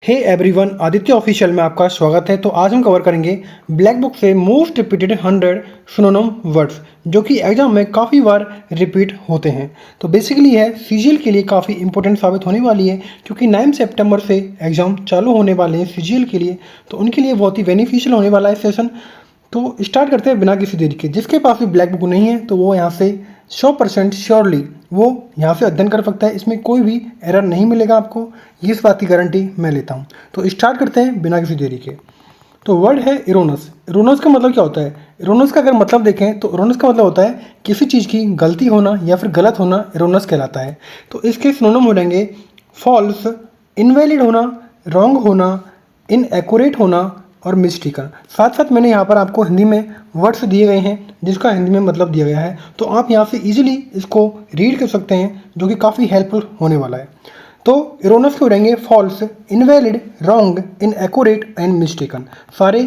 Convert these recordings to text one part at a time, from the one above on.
Hey everyone, Aditya official में आपका स्वागत है। तो आज हम कवर करेंगे ब्लैक बुक से मोस्ट रिपीटेड 100 सिनोनिम वर्ड्स जो कि एग्जाम में काफ़ी बार रिपीट होते हैं। तो बेसिकली है सीजीएल के लिए काफ़ी इंपॉर्टेंट साबित होने वाली है, क्योंकि 9 सितंबर से एग्ज़ाम चालू होने वाले हैं सीजीएल के लिए। तो उनके लिए बहुत ही बेनिफिशियल होने वाला है सेशन। तो स्टार्ट करते हैं बिना किसी देरी के। जिसके पास भी ब्लैक बुक नहीं है तो वो यहाँ से 100% श्योरली वो यहाँ से अध्ययन कर सकता है। इसमें कोई भी एरर नहीं मिलेगा आपको, ये इस बात की गारंटी मैं लेता हूँ। तो स्टार्ट करते हैं बिना किसी देरी के। तो वर्ड है इरोनस। इरोनस का मतलब क्या होता है? इरोनस का अगर मतलब देखें तो इरोनस का मतलब होता है किसी चीज़ की गलती होना या फिर गलत होना इरोनस कहलाता है। तो इसके सिनोनिम हो जाएंगे फॉल्स, इनवैलिड होना, रॉन्ग होना, इनएक्यूरेट होना और मिस्टेकन। साथ साथ मैंने यहाँ पर आपको हिंदी में वर्ड्स दिए गए हैं जिसका हिंदी में मतलब दिया गया है, तो आप यहाँ से इजीली इसको रीड कर सकते हैं, जो कि काफ़ी हेल्पफुल होने वाला है। तो इरोनस के हो रहेंगे false, invalid, wrong, inaccurate and mistaken. सारे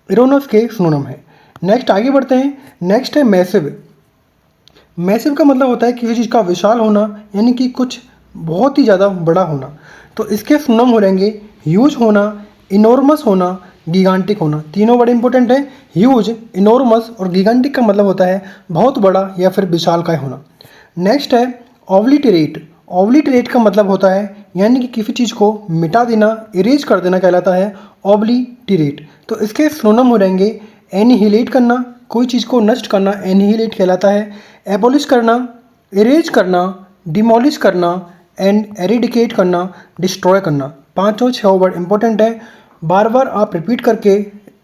इरोनस के सिनोनिम हैं। नेक्स्ट आगे बढ़ते हैं। नेक्स्ट है मैसिव। मैसिव का मतलब होता है किसी चीज़ का विशाल होना, यानी कि कुछ बहुत ही ज़्यादा बड़ा होना। तो इसके सिनोनिम हो रहेंगे ह्यूज होना, इनॉर्मस होना, गिगांटिक होना। तीनों बड़े इंपॉर्टेंट हैं। ह्यूज, इनॉर्मस और गिगांटिक का मतलब होता है बहुत बड़ा या फिर विशालकाय होना। नेक्स्ट है ऑब्लिटरेट। ऑब्लिटरेट का मतलब होता है यानी कि किसी चीज़ को मिटा देना, इरेज कर देना कहलाता है ऑब्लिटरेट। तो इसके सिनोनिम हो रहेंगे एनिहिलेट करना, कोई चीज़ को नष्ट करना एनिहिलेट कहलाता है। एबॉलिश करना, इरेज करना, डिमोलिश करना एंड एरिडिकेट करना, डिस्ट्रॉय करना। पाँचों छः वर्ड इंपॉर्टेंट है। बार बार आप रिपीट करके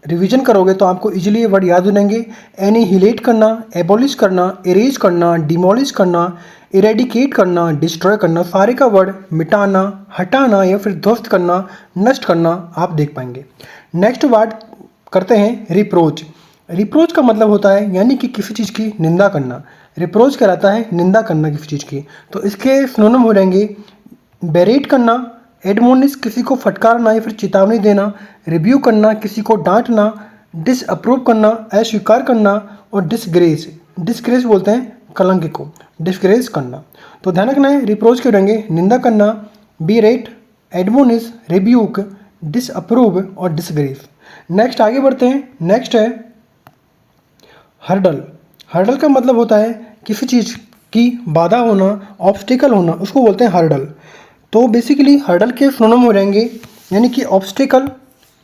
रिवीजन करोगे तो आपको इजीली ये वर्ड याद हो जाएंगे। एनिहिलेट करना, एबॉलिश करना, इरेज करना, डिमोलिश करना, इरेडिकेट करना, डिस्ट्रॉय करना। सारे का वर्ड मिटाना, हटाना या फिर ध्वस्त करना, नष्ट करना आप देख पाएंगे। नेक्स्ट वर्ड करते हैं रिप्रोच। रिप्रोच का मतलब होता है यानी कि किसी चीज़ की निंदा करना। रिप्रोच कहलाता है निंदा करना किसी चीज़ की। तो इसके सिनोनिम हो जाएंगे बेरेट करना, एडमोनिश किसी को फटकारना या फिर चेतावनी देना, रिव्यू करना किसी को डांटना, डिसअप्रूव करना अस्वीकार करना और डिसग्रेस। डिसग्रेस बोलते हैं कलंक को, डिसग्रेस करना। तो ध्यान रखना है रिप्रोच के रहेंगे निंदा करना, बेरेट, एडमोनिश, रिब्यूक, डिसअप्रूव और डिसग्रेस। नेक्स्ट आगे बढ़ते हैं। नेक्स्ट है हर्डल। हर्डल का मतलब होता है किसी चीज़ की बाधा होना, ऑब्स्टिकल होना, उसको बोलते हैं हर्डल। तो बेसिकली हर्डल के सिनोनिम हो जाएंगे यानी कि ऑब्स्टिकल,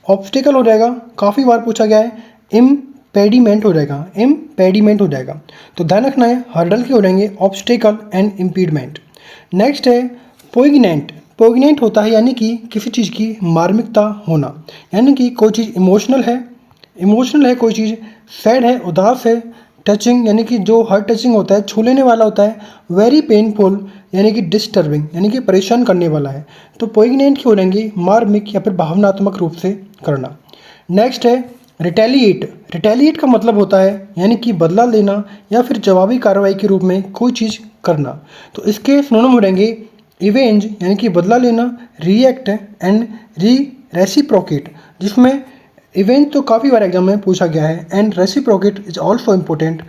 ऑब्स्टिकल हो जाएगा, काफ़ी बार पूछा गया है। इम्पेडिमेंट हो जाएगा, इम्पेडिमेंट हो जाएगा। तो ध्यान रखना है हर्डल के हो जाएंगे ऑब्स्टिकल एंड इम्पीडमेंट। नेक्स्ट है पोइग्नेंट। पोइग्नेंट होता है यानी कि किसी चीज़ की मार्मिकता होना, यानी कि कोई चीज़ इमोशनल है, कोई चीज़ सैड है, उदास है। टचिंग यानी कि जो हर टचिंग होता है, छू लेने वाला होता है। वेरी पेनफुल यानी कि डिस्टर्बिंग यानी कि परेशान करने वाला है। तो पोइग्नेंट की हो जाएंगी मार्मिक या फिर भावनात्मक रूप से करना। नेक्स्ट है रिटेलिएट। रिटेलिएट का मतलब होता है यानी कि बदला लेना या फिर जवाबी कार्रवाई के रूप में कोई चीज़ करना। तो इसके सिनोनिम हो जाएंगे इवेंज यानी कि बदला लेना, रिएक्ट एंड रेसिप्रोकेट, जिसमें इवेंट तो काफ़ी बार एग्जाम में पूछा गया है and reciprocate is also important.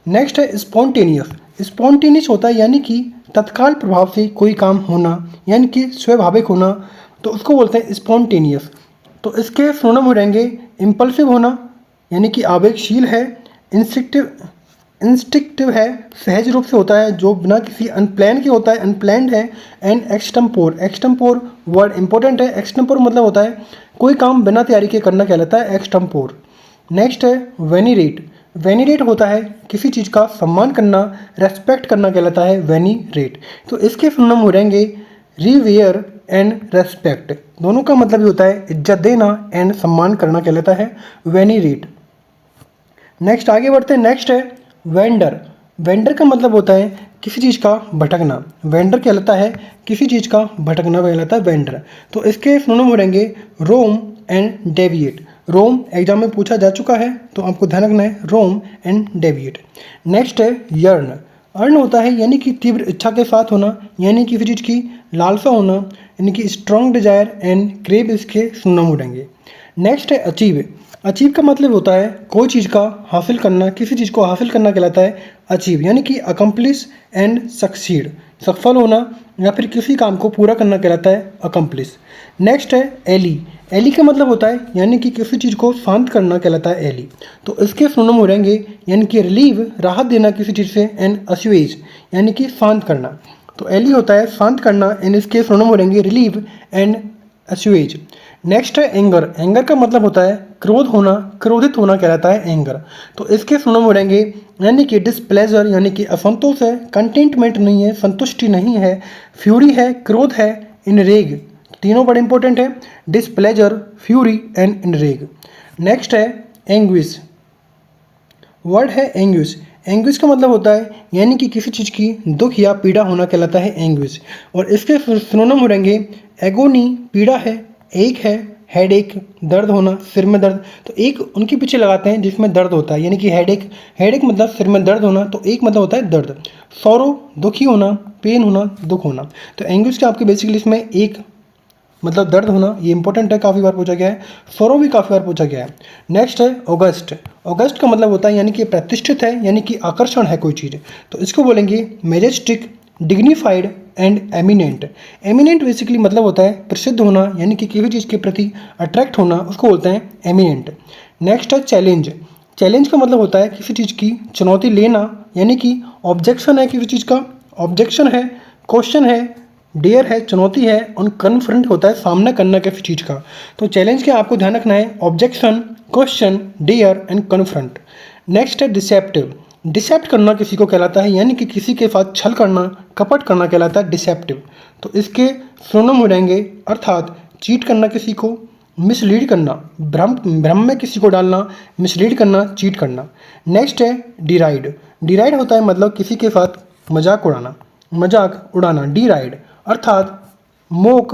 Next है स्पॉन्टेनियस। स्पॉन्टेनियस होता है यानी कि तत्काल प्रभाव से कोई काम होना, यानी कि स्वाभाविक होना, तो उसको बोलते हैं स्पॉन्टेनियस। तो इसके सिनोनिम हो जाएंगे इम्पल्सिव होना यानी कि आवेगशील है, इंस्टिक्टिव है, सहज रूप से होता है, जो बिना किसी अनप्लान के होता है, अनप्लान्ड है। And extempore. Extempore word important है। एक्सटेम्पोर मतलब होता है कोई काम बिना तैयारी के करना कहलाता है एक्सटेम्पोर। नेक्स्ट है वेनिरेट। वेनिरेट होता है किसी चीज़ का सम्मान करना, रेस्पेक्ट करना कहलाता है वेनिरेट। तो इसके सिनोनिम हो जाएंगे रिवेयर एंड रेस्पेक्ट। दोनों का मतलब ये होता है इज्जत देना एंड सम्मान करना कहलाता है वेनिरेट। नेक्स्ट आगे बढ़ते हैं। नेक्स्ट है वेंडर। वेंडर का मतलब होता है किसी चीज़ का भटकना। वेंडर कहलाता है किसी चीज़ का भटकना कहलाता है वेंडर। तो इसके सिनोनिम हो रहेंगे Rome and deviate. Rome exam में पूछा जा चुका है, तो आपको ध्यान रखना है रोम एंड डेविएट। नेक्स्ट है यर्न। अर्न होता है यानी कि तीव्र इच्छा के साथ होना, यानी किसी चीज़ की लालसा होना, यानी कि स्ट्रॉन्ग डिजायर एंड क्रेव इसके सिनोनिम हो रहेंगे। नेक्स्ट है अचीव। अचीव का मतलब होता है कोई चीज़ का हासिल करना, किसी चीज़ को हासिल करना कहलाता है अचीव, यानी कि अकम्प्लिश एंड सक्सीड, सफल होना या फिर किसी काम को पूरा करना कहलाता है अकम्प्लिश। नेक्स्ट है एली। एली का मतलब होता है यानी कि किसी चीज़ को शांत करना कहलाता है एली। तो इसके सिनोनिम हो रहेंगे यानी कि रिलीव राहत देना किसी चीज़ से, एंड अस्वेज यानी कि शांत करना। तो एली होता है शांत करना, एंड इसके सिनोनिम हो रहेंगे रिलीव एंड अस्वेज। नेक्स्ट है एंगर। एंगर का मतलब होता है क्रोध होना, क्रोधित होना कहलाता है एंगर। तो इसके सिनोनिम हो रहेंगे यानी कि डिसप्लेजर यानी कि असंतोष है, कंटेंटमेंट नहीं है, संतुष्टि नहीं है, फ्यूरी है, क्रोध है, इनरेग। तीनों बड़े इंपॉर्टेंट है, डिसप्लेजर, फ्यूरी एंड इनरेग। नेक्स्ट है एंग्विश। वर्ड है एंग्विश। एंग्विश का मतलब होता है यानी कि किसी चीज़ की दुख या पीड़ा होना कहलाता है एंग्विश। और इसके सिनोनिम हो रहेंगे एगोनी पीड़ा है, एक है हेडेक दर्द होना, सिर में दर्द। तो एक उनके पीछे लगाते हैं जिसमें दर्द होता है यानी कि हेडेक। हेडेक मतलब सिर में दर्द होना, तो एक मतलब होता है दर्द। सौरो दुखी होना, पेन होना, दुख होना। तो एंग्विश का आपके बेसिकली इसमें एक मतलब दर्द होना, ये इंपॉर्टेंट है, काफ़ी बार पूछा गया है। सौरो भी काफ़ी बार पूछा गया है। नेक्स्ट है ऑगस्ट। ऑगस्ट का मतलब होता है यानी कि प्रतिष्ठित है यानी कि आकर्षण है कोई चीज़। तो इसको बोलेंगे Majestic, dignified and eminent. Eminent basically मतलब होता है प्रसिद्ध होना यानी कि किसी चीज़ के प्रति अट्रैक्ट होना, उसको बोलते हैं एमिनेंट। नेक्स्ट है चैलेंज। चैलेंज का मतलब होता है किसी चीज़ की चुनौती लेना यानी कि ऑब्जेक्शन है किसी चीज़ का, ऑब्जेक्शन है, क्वेश्चन है, डेयर है चुनौती है, और कन्फ्रंट होता है सामना करना किसी चीज़ का। तो चैलेंज के आपको ध्यान रखना है objection, question, dare and confront. Next है डिसेप्टिव। डिसेप्ट करना किसी को कहलाता है यानी कि किसी के साथ छल करना, कपट करना कहलाता है डिसेप्टिव। तो इसके सिनोनिम हो जाएंगे अर्थात चीट करना किसी को, मिसलीड करना, भ्रम में किसी को डालना, मिसलीड करना, चीट करना। नेक्स्ट है डिराइड। डिराइड होता है मतलब किसी के साथ मजाक उड़ाना, मजाक उड़ाना, डिराइड अर्थात मोक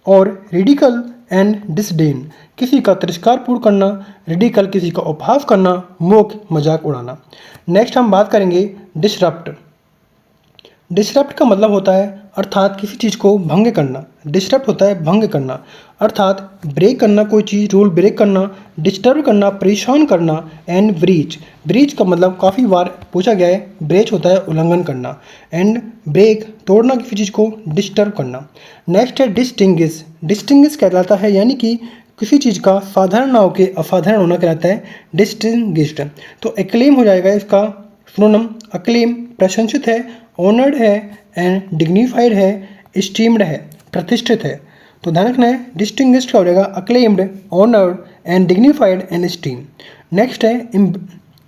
और रिडिकल एंड डिसडेन, किसी का तिरस्कारपूर्ण करना, रिडिकल किसी का उपहास करना, मोक मजाक उड़ाना। नेक्स्ट हम बात करेंगे डिसरप्ट। डिसरप्ट का मतलब होता है अर्थात किसी चीज़ को भंग करना। डिसरप्ट होता है भंग करना, अर्थात ब्रेक करना, कोई चीज़ रूल ब्रेक करना, डिस्टर्ब करना, परेशान करना। And breach. ब्रीच का मतलब काफ़ी बार पूछा गया है, ब्रेच होता है उल्लंघन करना, एंड ब्रेक तोड़ना, किसी चीज़ को डिस्टर्ब करना। नेक्स्ट है डिस्टिंग्विश। डिस्टिंग्विश कहलाता है यानी कि किसी चीज़ का साधारण ना होकर असाधारण होना कहलाता है डिस्टिंग्विश्ड। तो एक्लेम हो जाएगा इसका सिनोनिम, अक्लेम प्रशंसित है, ऑनर्ड है एंड डिग्निफाइड है, स्टीम्ड है प्रतिष्ठित है। तो ध्यान रखना है डिस्टिंग्विश्ड का हो जाएगा acclaimed, honoured and dignified and steam. Next है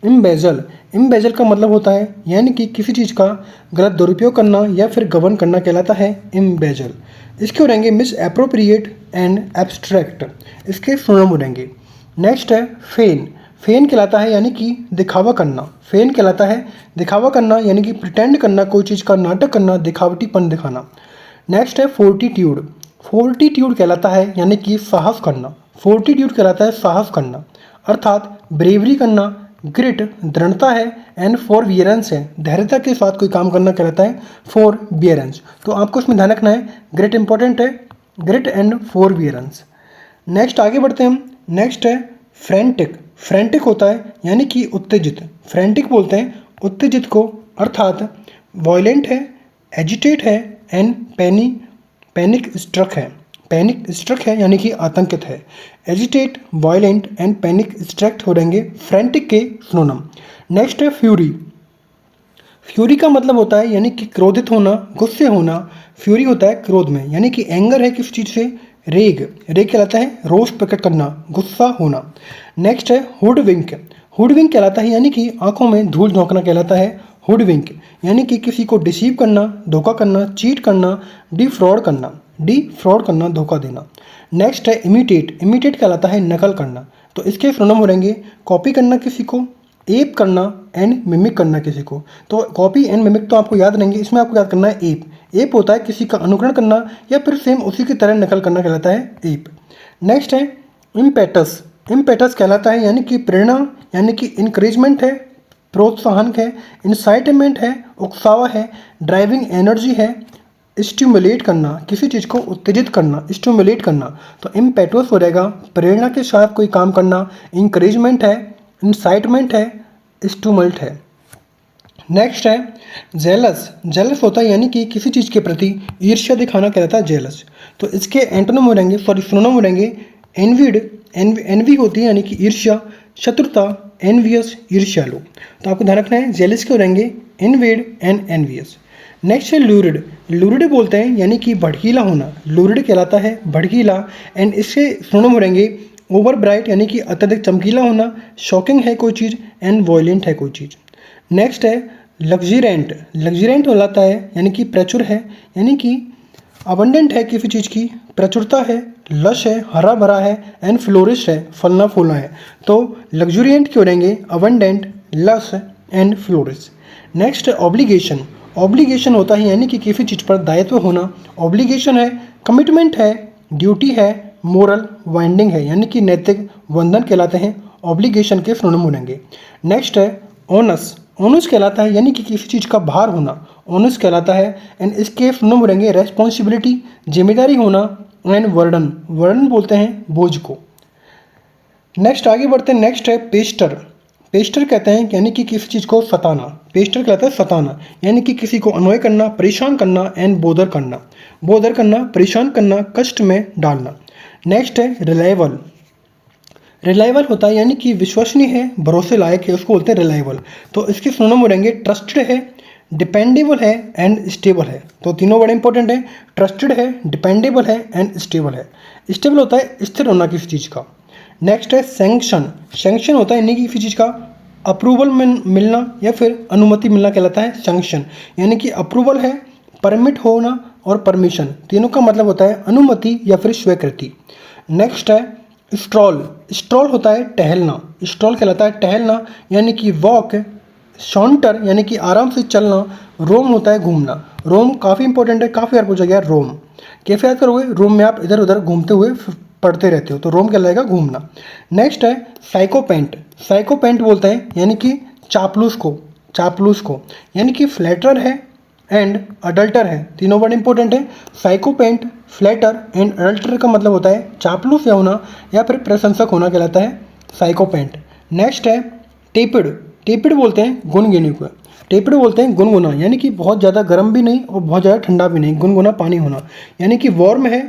इम्बेजल। इम्बेजल का मतलब होता है यानी कि किसी चीज़ का गलत दुरुपयोग करना या फिर गबन करना कहलाता है इम्बेजल। इसके हो रहेंगे मिस एप्रोप्रिएट एंड एब्स्ट्रैक्ट, इसके सिनोनिम हो रहेंगे। नेक्स्ट है फेन। फेन कहलाता है यानी कि दिखावा करना। फेन कहलाता है दिखावा करना यानी कि प्रिटेंड करना, कोई चीज़ का नाटक करना, दिखावटीपन दिखाना। नेक्स्ट है फोर्टिट्यूड। फोर्टिट्यूड कहलाता है यानी कि साहस करना। फोर्टिट्यूड कहलाता है साहस करना, अर्थात ब्रेवरी करना, ग्रिट दृढ़ता है, एंड फॉरबियरेंस है धैर्यता के साथ कोई काम करना कहलाता है फॉरबियरेंस। तो आपको इसमें ध्यान रखना है ग्रिट इंपॉर्टेंट है, ग्रिट एंड फॉरबियरेंस। नेक्स्ट आगे बढ़ते हैं हम। नेक्स्ट है फ्रेंटिक। फ्रेंटिक होता है यानी कि उत्तेजित। फ्रेंटिक बोलते हैं उत्तेजित को, अर्थात वॉयलेंट है, एजिटेट है एंड पैनिक स्ट्रक है। पैनिक स्ट्रक है यानी कि आतंकित है। Agitate, violent and panic struck हो रहेंगे फ्रेंटिक के सिनोनिम। नेक्स्ट है फ्यूरी। फ्यूरी का मतलब होता है यानी कि क्रोधित होना, गुस्से होना। फ्यूरी होता है क्रोध में यानी कि एंगर है किसी चीज़ से। रेग। रेग कहलाता है रोष प्रकट करना, गुस्सा होना। नेक्स्ट है हुडविंक। हुडविंक कहलाता है यानी कि आंखों में धूल झोंकना कहलाता है हुडविंक, यानी कि किसी को डिसीव करना, धोखा करना, चीट करना, डिफ्रॉड करना, धोखा देना। नेक्स्ट है इमिटेट। इमिटेट कहलाता है नकल करना। तो इसके सिनोनिम हो रहेंगे कॉपी करना किसी को, एप करना एंड मिमिक करना किसी को। तो कॉपी एंड मिमिक तो आपको याद रहेंगे, इसमें आपको याद करना है एप। एप होता है किसी का अनुकरण करना या फिर सेम उसी की तरह नकल करना कहलाता है एप। नेक्स्ट है इम्पेटस। इम्पेटस कहलाता है यानी कि प्रेरणा, यानी कि इंकरेजमेंट है, प्रोत्साहन है, इंसाइटमेंट है, उकसावा है, ड्राइविंग एनर्जी है, स्टिमुलेट करना, किसी चीज़ को उत्तेजित करना, स्टिमुलेट करना। तो इम्पेटस हो रहेगा प्रेरणा के साथ कोई काम करना, इंकरेजमेंट है, इंसाइटमेंट है, स्टूमल्ट है। नेक्स्ट है जेलस। जेलस होता है यानी कि किसी चीज़ के प्रति ईर्ष्या दिखाना कहलाता है जेलस। तो इसके एंटोनिम हो रहेंगे, सॉरी सिनोनिम हो रहेंगे एनविड। एनवी होती है यानी कि ईर्ष्या, शत्रुता, एनवियस, ईर्ष्यालु। तो आपको ध्यान रखना है जेलस के हो रहेंगे एनविड एंड एनवियस। नेक्स्ट है लूरिड। लूरिड बोलते हैं यानी कि भड़कीला होना, लूरिड कहलाता है भड़कीला। एंड इसके सिनोनिम हो रहेंगे ओवर ब्राइट यानी कि अत्यधिक चमकीला होना, शॉकिंग है कोई चीज़, एंड वॉयलेंट है कोई चीज़। नेक्स्ट है लग्जीरेंट। लग्जीरेंट कहलाता है यानी कि प्रचुर है, यानी कि अबंडेंट है किसी चीज़ की, प्रचुरता है, लश है, हरा भरा है, एंड फ्लोरिश है, फलना फूलना है। तो लग्जूरियंट क्यों रहेंगे abundant, lush and flourish. Next है ऑब्लिगेशन। ऑब्लिगेशन होता है यानी कि किसी चीज़ पर दायित्व होना, ऑब्लिगेशन है, कमिटमेंट है, ड्यूटी है, मोरल वाइंडिंग है, यानी कि नैतिक बंधन कहलाते हैं ऑब्लिगेशन के सिनोनिम बनेंगे। नेक्स्ट है ओनस। ओनस कहलाता है यानी कि किसी चीज़ का भार होना, ओनस कहलाता है। एंड इसके सिनोनिम बनेंगे रेस्पॉन्सिबिलिटी, जिम्मेदारी होना, एंड वर्डन। वर्डन बोलते हैं बोझ को। नेक्स्ट आगे बढ़ते हैं। नेक्स्ट है पेस्टर। पेस्टर कहते हैं यानी कि किसी चीज़ को सताना, पेस्टर कहलाता है सताना, यानी कि किसी को अनोय करना, परेशान करना, एंड बोदर करना। बोदर करना, परेशान करना, कष्ट में डालना। नेक्स्ट है रिलायबल। रिलायबल होता है यानी कि विश्वसनीय है, भरोसे लायक है, उसको बोलते हैं रिलायबल। तो इसके सिनोनिम हो रहेंगे ट्रस्टेड है, डिपेंडेबल है, एंड स्टेबल है। तो तीनों बड़े इंपॉर्टेंट है, ट्रस्टेड है, डिपेंडेबल है, एंड स्टेबल है। स्टेबल होता है स्थिर होना किसी चीज़ का। नेक्स्ट है सैंक्शन। सैंक्शन होता है यानी कि किसी चीज़ का अप्रूवल मिलना या फिर अनुमति मिलना कहलाता है सैंक्शन, यानी कि अप्रूवल है, परमिट होना, और परमिशन, तीनों का मतलब होता है अनुमति या फिर स्वीकृति। नेक्स्ट है स्ट्रॉल। स्ट्रॉल होता है टहलना, स्ट्रॉल कहलाता है टहलना, यानी कि वॉक। शॉन्टर यानी कि आराम से चलना। रोम होता है घूमना, रोम काफ़ी इंपॉर्टेंट है, काफ़ी बार पूछा गया रोम। कैसे याद करोगे, रोम में आप इधर उधर घूमते हुए पढ़ते रहते हो, तो रोम कहलाएगा घूमना। नेक्स्ट है साइकोपेंट। साइकोपेंट बोलते हैं यानी कि चापलूस को, चापलूस को, यानी कि फ्लैटर है एंड अडल्टर है, तीनों बड़े इंपॉर्टेंट है। साइकोपेंट, फ्लैटर एंड अडल्टर का मतलब होता है चापलूस या होना या फिर प्रशंसक होना कहलाता है साइकोपेंट। नेक्स्ट है टेपिड। टेपिड बोलते हैं गुनगुने को, टेपिड बोलते हैं गुनगुना, यानी कि बहुत ज़्यादा गर्म भी नहीं और बहुत ज़्यादा ठंडा भी नहीं, गुनगुना पानी होना, यानी कि वार्म है,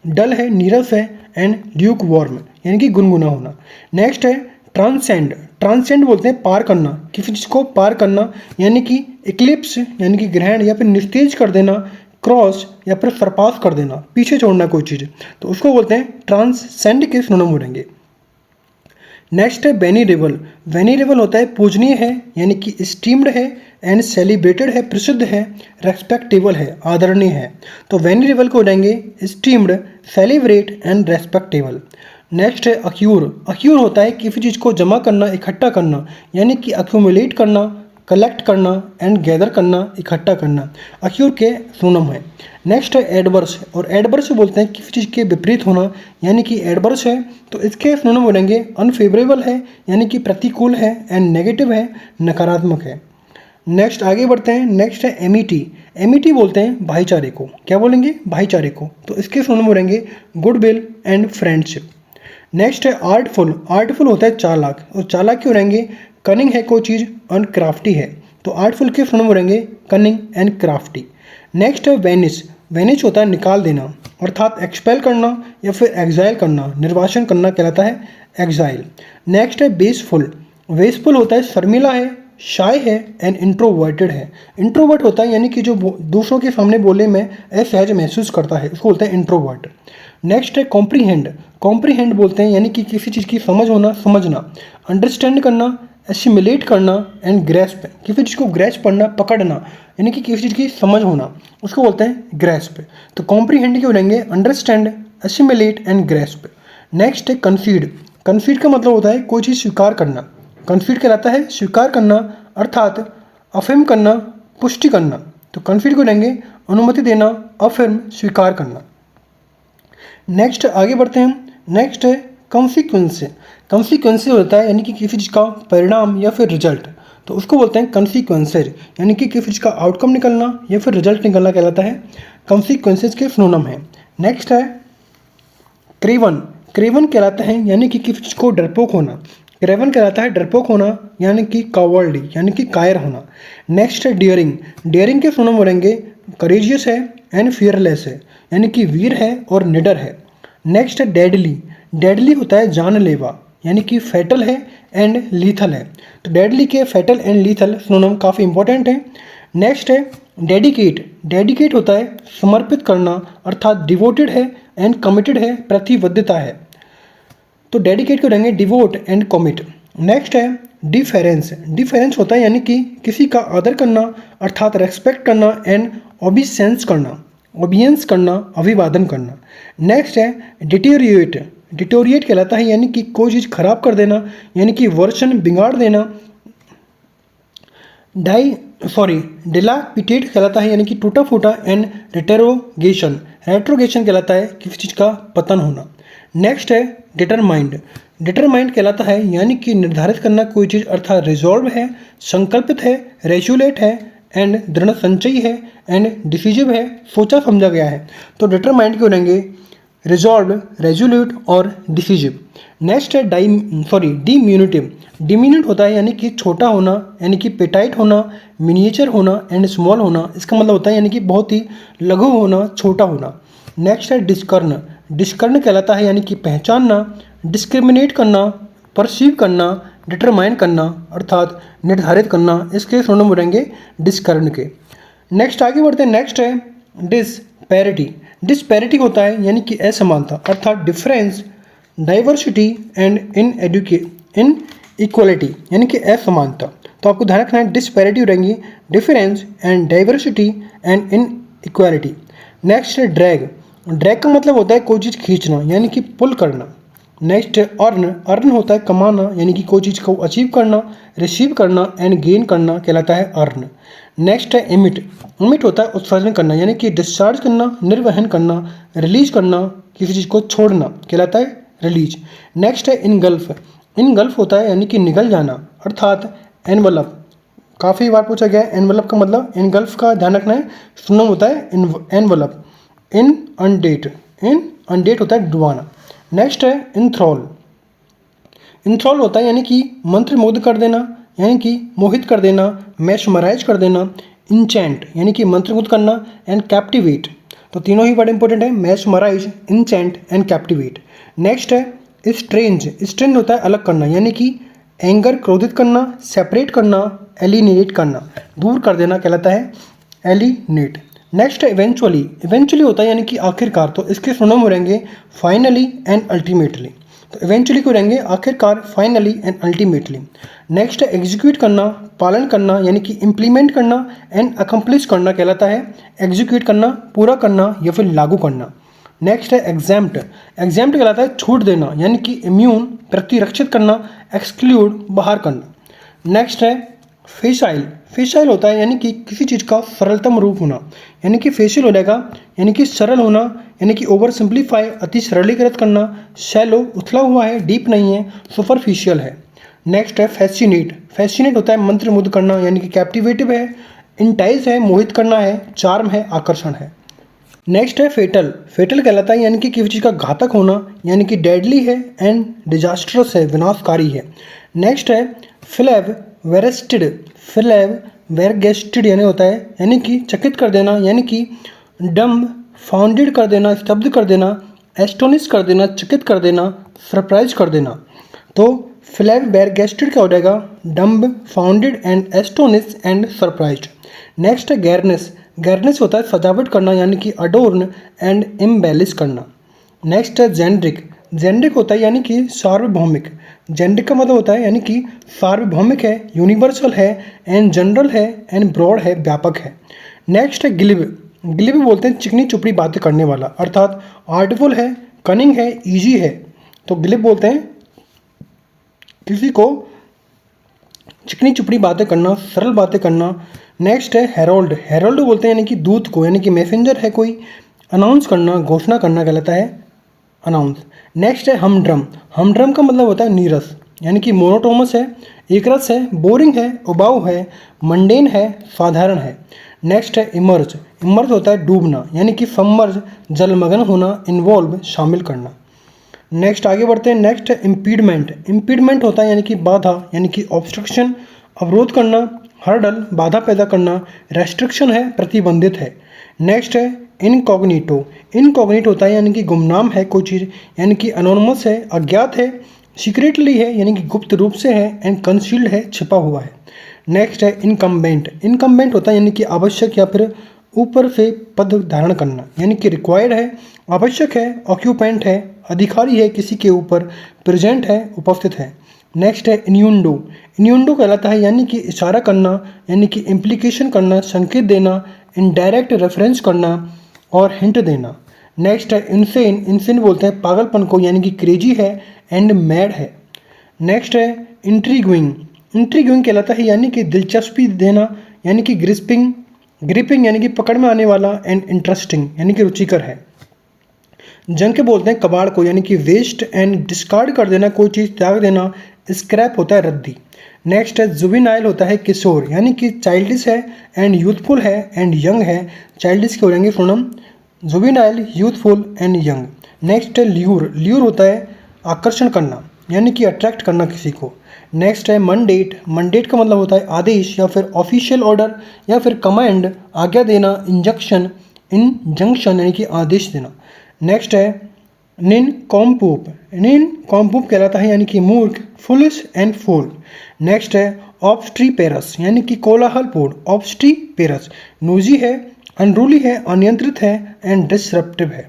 डल है, नीरस है, एंड ल्यूक वार्म यानी कि गुनगुना होना। नेक्स्ट है ट्रांसेंड। ट्रांसेंड बोलते हैं पार करना, किसी चीज़ को पार करना, यानी कि इक्लिप्स यानी कि ग्रहण या फिर निस्तेज कर देना, क्रॉस या फिर सरपास कर देना, पीछे छोड़ना कोई चीज़, तो उसको बोलते हैं ट्रांसेंड के सिनोनिम हो रहेंगे। नेक्स्ट है वेनिरेबल। वेनिरेबल होता है पूजनीय है, यानी कि स्टीम्ड है, एंड सेलिब्रेटेड है, प्रसिद्ध है, रेस्पेक्टेबल है, आदरणीय है। तो वेनिरेबल को रहेंगे steamed, celebrate and respectable. Next है अक्यूर। अक्यूर होता है किसी चीज़ को जमा करना, इकट्ठा करना, यानी कि अक्यूमुलेट करना, कलेक्ट करना, एंड गैदर करना, इकट्ठा करना, अक्यूर के सिनोनिम है। नेक्स्ट है एडवर्स। और एडवर्स बोलते हैं किसी चीज़ के विपरीत होना, यानी कि एडवर्स है तो इसके सिनोनिम बनेंगे अनफेवरेबल है, यानी कि प्रतिकूल है, एंड नेगेटिव है, नकारात्मक है। नेक्स्ट आगे बढ़ते हैं। नेक्स्ट है एमिटी। एमिटी बोलते हैं भाईचारे को, क्या बोलेंगे, भाईचारे को, तो इसके सिनोनिम बनेंगे गुडविल एंड फ्रेंडशिप। नेक्स्ट है आर्टफुल। आर्टफुल होता है चालाक, और चालाक क्यों रहेंगे, कनिंग है कोई चीज़, और क्राफ्टी है, तो आर्टफुल के सिनोनिम रहेंगे कनिंग एंड क्राफ्टी। नेक्स्ट है वेनिश। वेनिश होता है निकाल देना, अर्थात एक्सपेल करना या फिर एग्जाइल करना, निर्वासन करना कहलाता है एग्जाइल। नेक्स्ट है बेसफुल। बेसफुल होता है शर्मिला है, शाय है, एंड इंट्रोवर्टेड है। इंट्रोवर्ट होता है यानी कि जो दूसरों के सामने बोले में असहज महसूस करता है, उसको बोलते हैं इंट्रोवर्ट। नेक्स्ट है कॉम्प्रीहेंड। कॉम्प्रीहेंड बोलते हैं यानी कि किसी चीज़ की समझ होना, समझना, अंडरस्टैंड करना, एसिमुलेट करना, एंड ग्रेस्प, किसी चीज़ को ग्रेस्प करना, पकड़ना, यानी कि किसी चीज़ की समझ होना, उसको बोलते हैं ग्रेस्प। तो कॉम्प्रीहेंड क्यों रहेंगे understand, assimilate and grasp. Next है कंसीड। कंसीड का मतलब होता है कोई चीज़ स्वीकार करना, कंसीड कहलाता है स्वीकार करना, अर्थात अफर्म करना, पुष्टि करना, तो कंसीड को रहेंगे अनुमति देना, अफर्म, स्वीकार करना। नेक्स्ट आगे बढ़ते हैं। नेक्स्ट है कंसीक्वेंस। कंसीक्वेंस होता है यानी कि किसी चीज़ का परिणाम या फिर रिजल्ट, तो उसको बोलते हैं कंसीक्वेंसेज, यानी कि किसी चीज़ का आउटकम निकलना या फिर रिजल्ट निकलना कहलाता है, कंसीक्वेंसेज के सिनोनिम है। नेक्स्ट है क्रेवन। क्रेवन कहलाता है यानी कि किसी चीज़ को डरपोक होना, क्रेवन कहलाता है डरपोक होना यानी कि कावर्डी यानी कि कायर होना। नेक्स्ट है डियरिंग। डियरिंग के सुनम बोलेंगे करेजियस है एंड फियरलेस है यानी कि वीर है और निडर है। नेक्स्ट है डेडली। डेडली होता है जानलेवा यानी कि फैटल है एंड लीथल है। तो डेडली के फैटल एंड लीथल सुनम काफ़ी इंपॉर्टेंट है। नेक्स्ट है डेडिकेट। डेडिकेट होता है समर्पित करना अर्थात डिवोटेड है एंड कमिटेड है प्रतिबद्धता है। तो डेडिकेट को रहेंगे डिवोट एंड कमिट। नेक्स्ट है डिफरेंस। डिफरेंस होता है यानी कि किसी का आदर करना अर्थात रेस्पेक्ट करना एंड ओबीसेंस करना ओबियंस करना अभिवादन करना। नेक्स्ट है डिटोरिएट। डिटोरिएट कहलाता है यानी कि कोई चीज़ खराब कर देना यानी कि वर्षन बिगाड़ देना। डिलापिटेट कहलाता है यानी कि टूटा फूटा एंड रेटेरोगेशन। रेट्रोगेशन कहलाता है किसी चीज़ का पतन होना। नेक्स्ट है डिटरमाइंड। डिटरमाइंड कहलाता है यानी कि निर्धारित करना कोई चीज़ अर्थात रिजॉल्व है, संकल्पित है, रेजुलेट है एंड दृढ़ संचयी है एंड डिसीजिव है, सोचा समझा गया है। तो डिटरमाइंड के रहेंगे रिजॉल्व, रेजुल्यूट और डिसीजिव। नेक्स्ट है डिम्यूनिटिव। डिम्यूनिट होता है यानी कि छोटा होना यानी कि पेटाइट होना, मिनिएचर होना एंड स्मॉल होना। इसका मतलब होता है यानी कि बहुत ही लघु होना, छोटा होना। नेक्स्ट है डिस्कर्न। डिस्कर्न कहलाता है यानी कि पहचानना, डिस्क्रिमिनेट करना, परसीव करना, डिटरमाइन करना अर्थात निर्धारित करना। इसके सुनम रहेंगे डिस्कर्न के। नेक्स्ट आगे बढ़ते हैं। नेक्स्ट है डिस्पैरिटी। डिस्पैरिटी होता है यानी कि असमानता अर्थात difference, diversity and in equality यानी कि असमानता। तो आपको ध्यान रखना है डिस्पैरिटी रहेंगी difference and diversity and in equality. Next है ड्रैग। ड्रैग का मतलब होता है कोई चीज़ खींचना यानी कि पुल करना। नेक्स्ट है अर्न। अर्न होता है कमाना यानी कि कोई चीज़ को अचीव करना, रिसीव करना एंड गेन करना कहलाता है अर्न। नेक्स्ट है इमिट। इमिट होता है उत्सर्जन करना यानी कि डिस्चार्ज करना, निर्वहन करना, रिलीज करना, किसी चीज़ को छोड़ना कहलाता है रिलीज। नेक्स्ट है इनगल्फ। इनगल्फ होता है यानी कि निगल जाना अर्थात एनवलप। काफ़ी बार पूछा गया है एनवलप का मतलब, इनगल्फ का ध्यान रखना है। सुनम होता है एनवलप। इन अनडेट होता है डुबाना। नेक्स्ट है इंथ्रॉल। इंथ्रॉल होता है यानी कि मंत्रमुग्ध कर देना यानी कि मोहित कर देना, मैशमराइज कर देना। इंचेंट यानी कि मंत्रमुग्ध करना एंड कैप्टिवेट। तो तीनों ही बड़े इंपॉर्टेंट है, मैशमराइज, इंचेंट एंड कैप्टिवेट। नेक्स्ट है स्ट्रेंज। स्ट्रेंज होता है अलग करना यानी कि एंगर क्रोधित करना, सेपरेट करना, एलिनेट करना, दूर कर देना कहलाता है एलिनेट। नेक्स्ट है इवेंचुअली। इवेंचुअली होता है यानी कि आखिरकार। तो इसके सुनम हो रहेंगे फाइनली एंड अल्टीमेटली। तो इवेंचुअली को रहेंगे आखिरकार, फाइनली एंड अल्टीमेटली। नेक्स्ट है एग्जीक्यूट करना, पालन करना यानी कि इम्प्लीमेंट करना एंड अकम्प्लिश करना कहलाता है एग्जीक्यूट करना, पूरा करना या फिर लागू करना। नेक्स्ट है एग्जैम्प्ट। एग्जैम्प्ट कहलाता है छूट देना यानी कि इम्यून, प्रतिरक्षित करना, एक्सक्लूड, बाहर करना। नेक्स्ट है फेसाइल। फेसाइल होता है यानी कि किसी चीज़ का सरलतम रूप होना यानी कि फेशियल हो जाएगा यानी कि सरल होना यानी कि ओवर सिंप्लीफाई, अति सरलीकृत करना। शैलो उथला हुआ है, डीप नहीं है, सुपरफिशियल है। नेक्स्ट है फैसिनेट। फैसिनेट होता है मंत्रमुग्ध करना यानी कि कैप्टिवेटिव है, इंटाइज है, मोहित करना है, चार्म है, आकर्षण है। नेक्स्ट है फेटल। फेटल कहलाता है यानी कि किसी चीज़ का घातक होना यानी कि डेडली है एंड डिजास्ट्रस है, विनाशकारी है। नेक्स्ट है फ्लेव वेरेस्टेड। फ्लेव वेरगेस्टेड यानी होता है यानी कि चकित कर देना यानी कि डम्ब फाउंडेड कर देना, स्तब्ध कर देना, एस्टोनिश कर देना, चकित कर देना, सरप्राइज कर देना। तो फ्लेव वेरगेस्टेड क्या हो जाएगा dumb, founded and astonish and surprised. Next है गैरनेस। गैरनेस होता है सजावट करना यानी कि अडोर्न एंड एम्बेलिश करना। नेक्स्ट है जेंड्रिक। जेंड्रिक होता है यानी कि सार्वभौमिक। जेंड्रिक का मतलब होता है यानी कि सार्वभौमिक है, यूनिवर्सल है एंड जनरल है एंड ब्रॉड है, व्यापक है। नेक्स्ट है गिलिब। गिलिब बोलते हैं चिकनी चुपड़ी बातें करने वाला अर्थात आर्टफुल है, कनिंग है, ईजी है। तो गिलिब बोलते हैं किसी को चिकनी चुपड़ी बातें करना, सरल बातें करना। नेक्स्ट है हेरोल्ड। हेरोल्ड बोलते हैं यानी कि दूत को यानी कि मैसेंजर है कोई, अनाउंस करना, घोषणा करना कहलाता है अनाउंस। नेक्स्ट है हमड्रम। हमड्रम का मतलब होता है नीरस यानी कि मोनोटोमस है, एकरस है, बोरिंग है, उबाऊ है, मंडेन है, साधारण है। नेक्स्ट है इमर्ज। इमर्ज होता है डूबना यानी कि सबमर्ज, जलमग्न होना, इन्वॉल्व, शामिल करना। नेक्स्ट आगे बढ़ते हैं। नेक्स्ट है इम्पीडमेंट। इम्पीडमेंट होता है यानी कि बाधा, यानी कि ऑब्स्ट्रक्शन, अवरोध करना, हर्डल, बाधा पैदा करना, रेस्ट्रिक्शन है, प्रतिबंधित है। नेक्स्ट है इनकॉग्निटो। इनकॉग्निटो होता है यानी कि गुमनाम है कोई चीज़, यानी कि अनोनमस है, अज्ञात है, सीक्रेटली है यानी कि गुप्त रूप से है, एंड कंसील्ड है, छिपा हुआ है। नेक्स्ट है इनकम्बेंट। इनकम्बेंट होता है यानी कि आवश्यक या फिर ऊपर से पद धारण करना, यानी कि रिक्वायर्ड है, आवश्यक है, ऑक्यूपेंट है, अधिकारी है किसी के ऊपर, प्रेजेंट है, उपस्थित है। नेक्स्ट है इन्यूंडो। इन्यूंडो कहलाता है यानी कि इशारा करना, यानी कि इम्प्लीकेशन करना, संकेत देना, इनडायरेक्ट रेफरेंस करना और हिंट देना। नेक्स्ट है इंसेन। इंसेन बोलते हैं पागलपन को, यानी कि क्रेजी है एंड मैड है। नेक्स्ट है इंट्रीग्विंग। इंट्रीग्विंग कहलाता है यानी कि दिलचस्पी देना, यानी कि ग्रिपिंग यानी कि पकड़ में आने वाला, एंड इंटरेस्टिंग यानी कि रुचिकर है। जंग के बोलते हैं कबाड़ को, यानी कि वेस्ट एंड डिस्कार्ड कर देना, कोई चीज़ त्याग देना। स्क्रैप होता है रद्दी। नेक्स्ट है जुवेनाइल होता है किशोर, यानी कि चाइल्डिश है एंड यूथफुल है एंड यंग है। चाइल्डिश के हो जाएंगे प्रोनम juvenile, youthful and young. Next है ल्यूर। ल्यूर होता है आकर्षण करना, यानी कि अट्रैक्ट करना किसी को। नेक्स्ट है मंडेट। मंडेट का मतलब होता है आदेश या फिर ऑफिशियल ऑर्डर या फिर कमांड, आज्ञा देना, इंजंक्शन यानी कि आदेश देना। नेक्स्ट है निनकॉम्पूप। निनकॉम्पूप कहलाता है यानी कि मूर्ख, फुलिश एंड फूल। नेक्स्ट है ऑब्स्ट्रीपेरस, यानी कि कोलाहलपूर्ण, ऑब्स्ट्रीपेरस, नोजी है, अनरूली है, अनियंत्रित है एंड डिसरप्टिव है।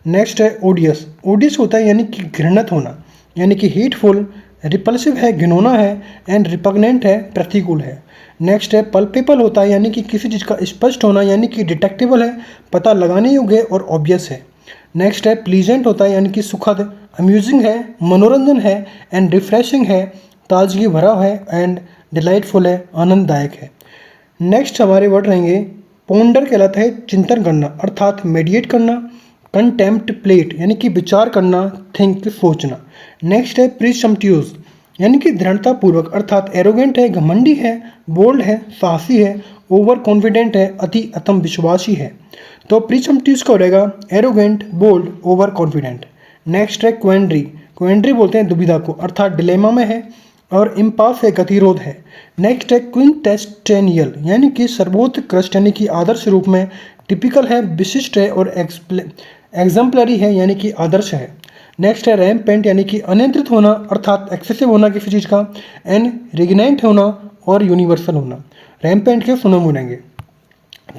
नेक्स्ट है ओडियस। ओडियस होता है यानी कि घृणित होना, यानी कि हेटफुल, रिपल्सिव है, घिनौना है, एंड रिपग्नेंट है, प्रतिकूल है। नेक्स्ट है पल्पेबल होता है यानी कि किसी चीज़ का स्पष्ट होना, यानी कि डिटेक्टेबल है, पता लगाने योग्य और ऑब्वियस है। नेक्स्ट है प्लीजेंट होता है यानी कि सुखद, अम्यूजिंग है, मनोरंजन है, एंड रिफ्रेशिंग है, ताजगी भरा है, एंड डिलाइटफुल है, आनंददायक है। नेक्स्ट हमारे वर्ड रहेंगे पोंडर। कहलाता है चिंतन करना, अर्थात मेडिटेट करना। कंटेम्प्लेट यानी कि विचार करना, थिंक सोचना। नेक्स्ट है प्रीसम्प्ट्यूज, यानी कि दृढ़तापूर्वक, अर्थात एरोगेंट है, घमंडी है, बोल्ड है, साहसी है, ओवर कॉन्फिडेंट है, अति आत्मविश्वासी है। तो प्रीसम्प्ट्यूज का हो रहेगा arrogant, bold, over confident. Next है क्वेंड्री। क्वेंड्री बोलते हैं दुविधा को, अर्थात डिलेमा में है, और इम्पास है, गतिरोध है। नेक्स्ट है क्विंटेस्टेनियल, यानी कि सर्वोत्कृष्ट, यानी कि आदर्श रूप में, टिपिकल है, विशिष्ट है, और एग्जाम्पलरी है, यानी कि आदर्श है। नेक्स्ट है रैम्पेंट, यानी कि अनियंत्रित होना, अर्थात एक्सेसिव होना किसी चीज़ का, एंड रिग्नेंट होना और यूनिवर्सल होना। रैम्पेंट के सुनम बनेंगे।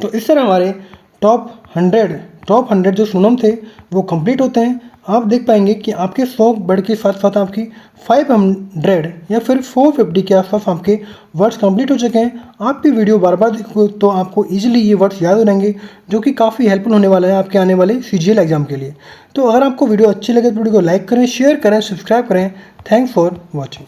तो इस तरह हमारे टॉप 100 जो सुनम थे वो कंप्लीट होते हैं। आप देख पाएंगे कि आपके 100 वर्ड के साथ साथ आपकी 500 या फिर 450 के आसपास आपके वर्ड्स कंप्लीट हो चुके हैं। आप भी वीडियो बार बार देखोगे तो आपको इजीली ये वर्ड्स याद हो रहेंगे, जो कि काफ़ी हेल्पफुल होने वाला है आपके आने वाले CGL एग्जाम के लिए। तो अगर आपको वीडियो अच्छी लगे तो वीडियो को लाइक करें, शेयर करें, सब्सक्राइब करें। Thanks for watching.